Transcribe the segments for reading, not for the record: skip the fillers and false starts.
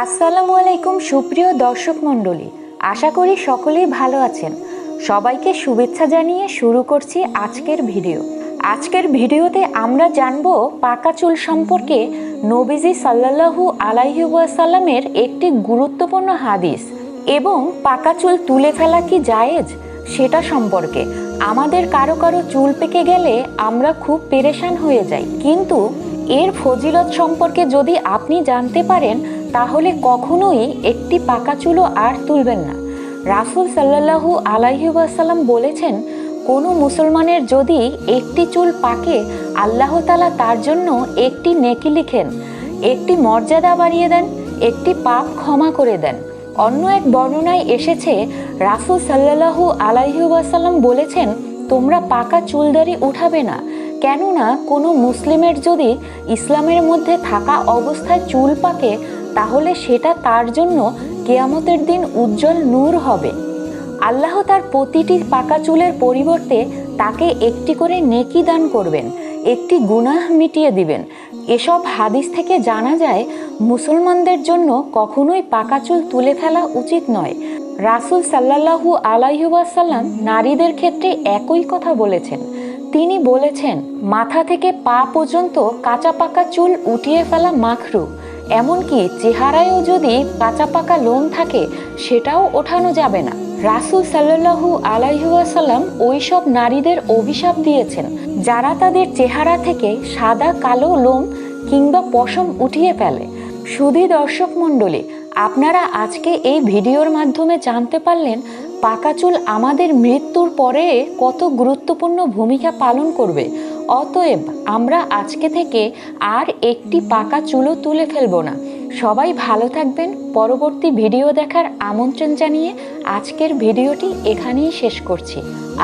আসসালামু আলাইকুম সুপ্রিয় দর্শক মণ্ডলী, আশা করি সকলেই ভালো আছেন। সবাইকে শুভেচ্ছা জানিয়ে শুরু করছি আজকের ভিডিও। আজকের ভিডিওতে আমরা জানব পাকা চুল সম্পর্কে নবীজি সাল্লাল্লাহু আলাইহি ওয়াসাল্লামের একটি গুরুত্বপূর্ণ হাদিস এবং পাকা চুল তুলে ফেলা কি জায়েজ সেটা সম্পর্কে। আমাদের কারো কারো চুল পেকে গেলে আমরা খুব পেরেশান হয়ে যাই, কিন্তু এর ফজিলত সম্পর্কে যদি আপনি জানতে পারেন তাহলে কখনোই একটি পাকা চুলও আর তুলবেন না। রাসূল সাল্লাল্লাহু আলাইহি ওয়াসাল্লাম বলেছেন, কোনো মুসলমানের যদি একটি চুল পাকে, আল্লাহ তাআলা তার জন্য একটি নেকি লিখেন, একটি মর্যাদা বাড়িয়ে দেন, একটি পাপ ক্ষমা করে দেন। অন্য এক বর্ণনায় এসেছে, রাসূল সাল্লাল্লাহু আলাইহি ওয়াসাল্লাম বলেছেন, তোমরা পাকা চুলদাড়ি উঠাবে না, কেননা কোনো মুসলিমের যদি ইসলামের মধ্যে থাকা অবস্থায় চুল পাকে তাহলে সেটা তার জন্য কিয়ামতের দিন উজ্জ্বল নূর হবে। আল্লাহ তার প্রতিটি পাকা চুলের পরিবর্তে তাকে একটি করে নেকি দান করবেন, একটি গুনাহ মিটিয়ে দিবেন। এসব হাদিস থেকে জানা যায় মুসলমানদের জন্য কখনোই পাকা চুল তুলে ফেলা উচিত নয়। রাসূল সাল্লাল্লাহু আলাইহি ওয়াসাল্লাম নারীদের ক্ষেত্রে একই কথা বলেছেন। তিনি বলেছেন, মাথা থেকে পা পর্যন্ত কাঁচা পাকা চুল উঠিয়ে ফেলা মাকরুহ, এমনকি চেহারায়ও যদি কাঁচা পাকা লোম থাকে সেটাও ওঠানো যাবে না। রাসূল সাল্লাল্লাহু আলাইহি ওয়াসাল্লাম ওইসব নারীদের অভিশাপ দিয়েছেন যারা তাদের চেহারা থেকে সাদা কালো লোম কিংবা পশম উঠিয়ে ফেলে। সুধী দর্শক মণ্ডলী, আপনারা আজকে এই ভিডিওর মাধ্যমে জানতে পারলেন পাকা চুল আমাদের মৃত্যুর পরে কত গুরুত্বপূর্ণ ভূমিকা পালন করবে। অতএব আমরা আজকে থেকে আর একটি পাকা চুলও তুলে ফেলবো না। সবাই ভালো থাকবেন। পরবর্তী ভিডিও দেখার আমন্ত্রণ জানিয়ে আজকের ভিডিওটি এখানেই শেষ করছি।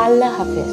আল্লাহ হাফেজ।